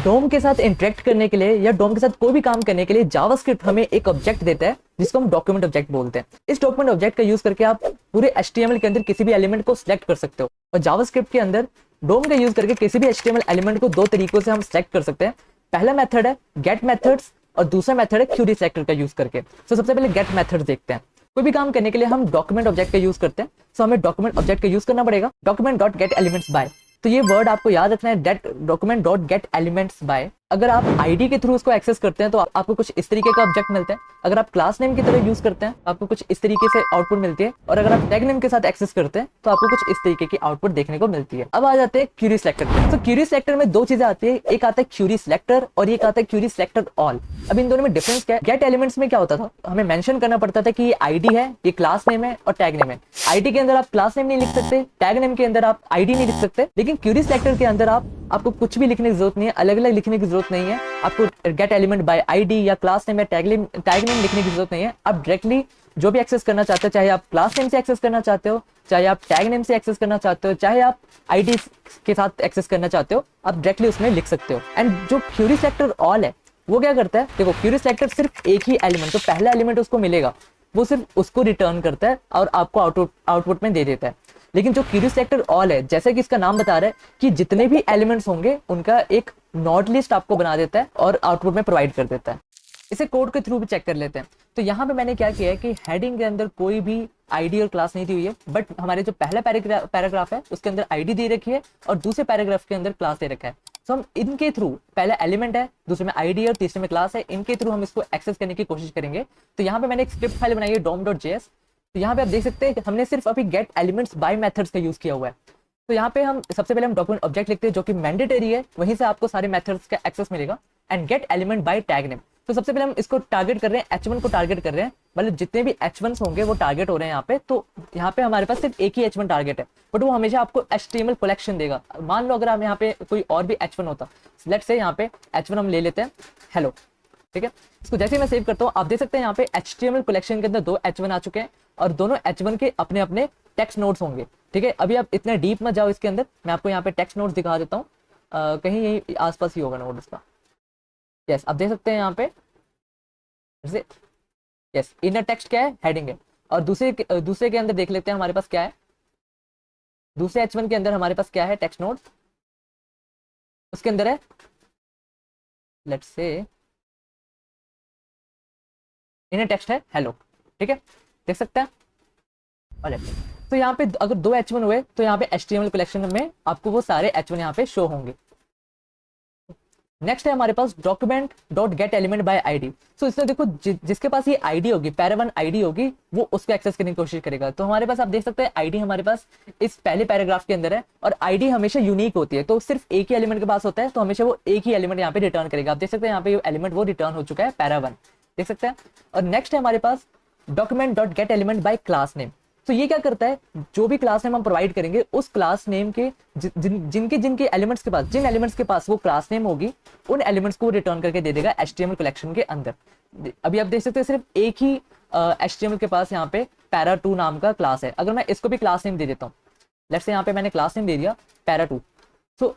डोम के साथ इंटरेक्ट करने के लिए या डोम के साथ कोई भी काम करने के लिए जावास्क्रिप्ट हमें एक ऑब्जेक्ट देता है जिसको हम डॉक्यूमेंट ऑब्जेक्ट बोलते हैं। इस डॉक्यूमेंट ऑब्जेक्ट का यूज करके आप पूरे HTML के अंदर किसी भी एलिमेंट को सिलेक्ट कर सकते हो। और जावास्क्रिप्ट के अंदर डोम का यूज करके किसी भी HTML एलिमेंट को दो तरीकों से हम सिलेक्ट कर सकते हैं। पहला मेथड है गेट मेथड्स और दूसरा मेथड है क्यूरी सिलेक्टर का यूज करके। तो सबसे पहले गेट मेथड देखते हैं। कोई भी काम करने के लिए हम डॉक्यूमेंट ऑब्जेक्ट का यूज करते हैं, तो हमें डॉक्यूमेंट ऑब्जेक्ट का यूज करना पड़ेगा document dot get elements by. तो ये वर्ड आपको याद रखना है, that document dot get elements by. अगर आप आईडी के थ्रू उसको एक्सेस करते हैं तो आपको कुछ इस तरीके का ऑब्जेक्ट मिलता है। अगर आप क्लास नेम की तरह यूज करते हैं तो आपको कुछ इस तरीके से आउटपुट मिलती है। और अगर आप टैग नेम के साथ एक्सेस करते हैं तो आपको कुछ इस तरीके की आउटपुट देखने को मिलती है। अब आ जाते हैं क्यूरी सिलेक्टर पे। तो क्यूरी सिलेक्टर में दो चीजें आती है, एक आता है क्यूरी सिलेक्टर और एक आता है क्यूरी सिलेक्टर ऑल। अब इन दोनों में डिफरेंस क्या है? गेट एलिमेंट्स में क्या होता था, हमें मेंशन करना पड़ता था कि ये आईडी है, ये क्लास नेम है और टैग नेम है। आईडी के अंदर आप क्लास नेम नहीं लिख सकते, टैग नेम के अंदर आप आईडी नहीं लिख सकते। लेकिन क्यूरी सिलेक्टर के अंदर आपको कुछ भी लिखने की जरूरत नहीं है, अलग अलग लिखने की जरूरत नहीं है। आपको गेट एलिमेंट बाय आईडी या क्लास नेम या टैग नेम लिखने की जरूरत नहीं है। आप डायरेक्टली जो भी एक्सेस करना चाहते हो, चाहे आप क्लास नेम से एक्सेस करना चाहते हो, चाहे आप टैग नेम से एक्सेस करना चाहते हो, चाहे आप आईडी के साथ एक्सेस करना चाहते हो, आप डायरेक्टली उसमें लिख सकते हो। एंड जो क्यूरी सिलेक्टर ऑल है वो क्या करता है, देखो क्यूरी सिलेक्टर सिर्फ एक ही एलिमेंट, जो पहला एलिमेंट उसको मिलेगा वो सिर्फ उसको रिटर्न करता है और आपको आउटपुट में दे देता है। लेकिन जो क्यूरी सिलेक्टर ऑल है, जैसे कि इसका नाम बता रहा है कि जितने भी एलिमेंट्स होंगे उनका एक नॉट लिस्ट आपको बना देता है और आउटपुट में प्रोवाइड कर देता है। इसे कोड के थ्रू भी चेक कर लेते हैं। तो यहाँ पे मैंने क्या किया है कि हेडिंग के अंदर कोई भी आईडी और क्लास नहीं दी हुई है, बट हमारे जो पहला पैराग्राफ है उसके अंदर आईडी दे रखी है और दूसरे पैराग्राफ के अंदर क्लास दे रखा है। तो हम इनके थ्रू, पहला एलिमेंट है, दूसरे में आईडी और तीसरे में क्लास है, इनके थ्रू हम इसको एक्सेस करने की कोशिश करेंगे। तो यहाँ पे मैंने एक स्क्रिप्ट फाइल बनाई है dom.js। तो यहाँ पे आप देख सकते हैं कि हमने सिर्फ अभी गेट एलिमेंट्स बाय मेथड्स का यूज किया हुआ है। तो यहाँ पे हम सबसे पहले हम डॉक्यूमेंट ऑब्जेक्ट लिखते हैं जो कि मैंडेटरी है, वहीं से आपको सारे मेथड्स का एक्सेस मिलेगा। And gate element bye tag name. तो सबसे पहले हम इसको टारगेट कर रहे हैं, H1 को टारगेट कर रहे हैं, मतलब जितने भी H1s होंगे वो टारगेट हो रहे हैं यहाँ पे। तो यहाँ पे हमारे पास सिर्फ एक ही H1 टारगेट है, बट वो हमेशा आपको HTML कलेक्शन देगा। मान लो अगर हम यहाँ पे कोई और भी H1 होता, लेट्स से यहाँ पे H1 हम ले लेते हैं हेलो, ठीक है। इसको जैसे मैं सेव करता हूँ आप देख सकते हैं यहाँ पे HTML कलेक्शन के अंदर दो H1 आ चुके हैं और दोनों H1 के अपने अपने टेक्स्ट नोट्स होंगे, ठीक है। अभी आप इतने डीप मत जाओ इसके अंदर, मैं आपको यहाँ पे टेक्स्ट नोट्स दिखा देता हूँ। कहीं यही आसपास ही होगा नोट इसका। यस, आप देख सकते हैं यहाँ पे जैसे, यस, इनर टेक्स्ट क्या है, हेडिंग है। और दूसरे के अंदर देख लेते हैं हमारे पास क्या है। दूसरे H1 के अंदर हमारे पास क्या है, टेक्स्ट नोट्स, उसके अंदर है लेट्स से इनर टेक्स्ट है हेलो, ठीक है, देख सकते हैं। और तो यहाँ पे अगर दो H1 हुए तो यहाँ पे HTML कलेक्शन में आपको वो सारे H1 यहाँ पे शो होंगे। नेक्स्ट है हमारे पास document dot get element by ID. So इसमें देखो जिसके पास ये आईडी होगी, पैरा1 आईडी होगी, वो उसको एक्सेस करने की कोशिश करेगा। तो हमारे पास आप देख सकते हैं आईडी हमारे पास इस पहले पैराग्राफ के अंदर है और आईडी हमेशा यूनिक होती है, तो सिर्फ एक ही एलिमेंट के पास होता है, तो हमेशा वो एक ही एलिमेंट यहाँ पे रिटर्न करेगा। आप देख सकते हैं यहाँ पे एलिमेंट वो रिटर्न हो चुका है, पैरा1, देख सकते हैं। और नेक्स्ट है हमारे पास document dot get element by class name. तो ये क्या करता है, जो भी क्लास नेम हम प्रोवाइड करेंगे उस क्लास नेम के जिनके एलिमेंट्स के पास, जिन एलिमेंट्स के पास वो क्लास नेम होगी, उन एलिमेंट्स को रिटर्न करके दे देगा HTML कलेक्शन के अंदर। अभी आप देख सकते हैं सिर्फ एक ही HTML के पास यहाँ पे पैरा2 नाम का क्लास है। अगर मैं इसको भी क्लास नेम दे देता हूँ, लेट्स से यहाँ पे मैंने क्लास नेम दे दिया पैरा2, तो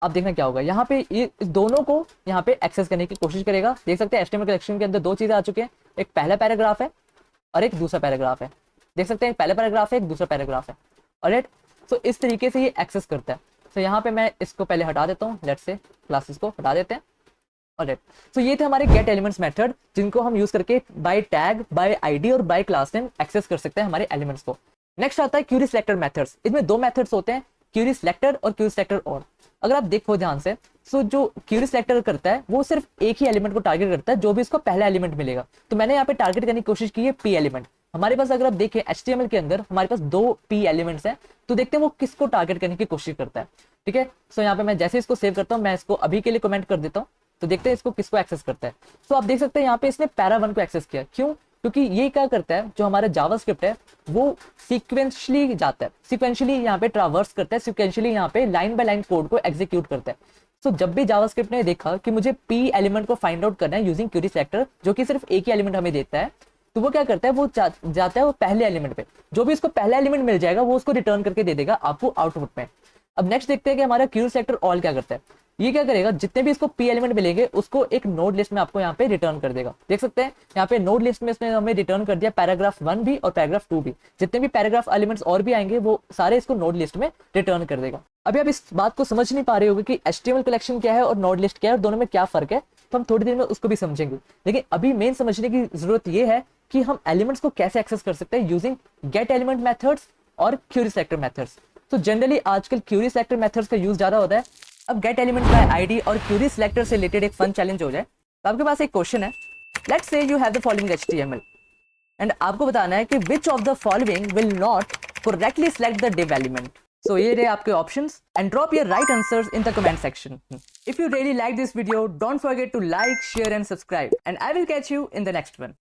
अब देखना क्या होगा, यहाँ पे ये दोनों को यहाँ पे एक्सेस करने की कोशिश करेगा। देख सकते हैं HTML कलेक्शन के अंदर दो चीजें आ चुकी हैं, एक पहला पैराग्राफ है और एक दूसरा पैराग्राफ है। देख सकते हैं पहला पैराग्राफ है, एक दूसरा पैराग्राफ है, ऑलराइट। तो इस तरीके से ये एक्सेस करता है। तो यहाँ पे मैं इसको पहले हटा देता हूँ, लेट्स से क्लासेस को हटा देते हैं, ऑलराइट। तो ये थे हमारे गेट एलिमेंट्स मेथड, जिनको हम यूज करके बाय टैग, बाय आईडी और बाय क्लास नेम एक्सेस कर सकते हैं हमारे एलिमेंट्स को। नेक्स्ट आता है क्यूरी सिलेक्टर मेथड्स। इसमें दो मेथड्स होते हैं, क्यूरी सिलेक्टर और क्यूरी सिलेक्टर और। अगर आप देखो ध्यान से, सो जो क्यूरी सिलेक्टर करता है वो सिर्फ एक ही एलिमेंट को टारगेट करता है, जो भी इसको पहला एलिमेंट मिलेगा। तो मैंने यहाँ पे टारगेट करने की कोशिश की है P एलिमेंट। हमारे पास अगर आप देखें HTML के अंदर हमारे पास दो P एलिमेंट्स हैं, तो देखते हैं वो किसको टारगेट करने की कोशिश करता है, ठीक है। सो यहाँ पे मैं जैसे इसको सेव करता हूँ, मैं इसको अभी के लिए कमेंट कर देता हूँ, तो देखते हैं इसको किसको एक्सेस करता है। तो आप देख सकते हैं यहाँ पे इसने पैरा1 को एक्सेस किया। क्यों? क्योंकि ये क्या करता है, जो हमारा जावास्क्रिप्ट है वो सीक्वेंशियली जाता है, सीक्वेंशियली यहाँ पे ट्रावर्स करता है, सीक्वेंशियली यहाँ पे लाइन बाय लाइन कोड को एग्जीक्यूट करता है। तो जब भी जावास्क्रिप्ट ने देखा कि मुझे P एलिमेंट को फाइंड आउट करना है यूजिंग क्यूरी सिलेक्टर, जो कि सिर्फ एक ही एलिमेंट हमें देता है, तो वो क्या करता है, वो जाता है वो पहले एलिमेंट पे, जो भी उसको पहला एलिमेंट मिल जाएगा वो उसको रिटर्न करके दे देगा आपको आउटपुट में। अब नेक्स्ट देखते हैं कि हमारा क्यूरी सिलेक्टर ऑल क्या करता है। ये क्या करेगा, जितने भी इसको पी एलिमेंट मिलेंगे उसको एक नोड लिस्ट में आपको यहाँ पे रिटर्न कर देगा। देख सकते हैं यहाँ पे नोड लिस्ट में इसने हमें रिटर्न कर दिया पैराग्राफ 1 भी और पैराग्राफ 2 भी। जितने भी पैराग्राफ एलिमेंट्स और भी आएंगे वो सारे इसको नोड लिस्ट में रिटर्न कर देगा। अभी आप इस बात को समझ नहीं पा रहे होगे कि HTML कलेक्शन क्या है और नोड लिस्ट क्या है और दोनों में क्या फर्क है, तो हम थोड़ी देर में उसको भी समझेंगे। लेकिन अभी मेन समझने की जरूरत ये है कि हम एलिमेंट्स को कैसे एक्सेस कर सकते हैं यूजिंग गेट एलिमेंट मेथड्स और क्यूरी सेलेक्टर मेथड्स। तो जनरली आजकल क्यूरी सेलेक्टर मेथड्स का यूज ज्यादा होता है। अब गेट एलिमेंट का आईडी और क्यूरी सिलेक्टर से रिलेटेड एक फन चैलेंज हो जाए, तो आपके पास एक क्वेश्चन है, let's say you have the following HTML and आपको बताना है कि which of the following will not correctly select the div element. So ये रहे आपके options and drop your right answers in the comment section. If you really like this video, don't forget to like, share and subscribe and I will catch you in the next one.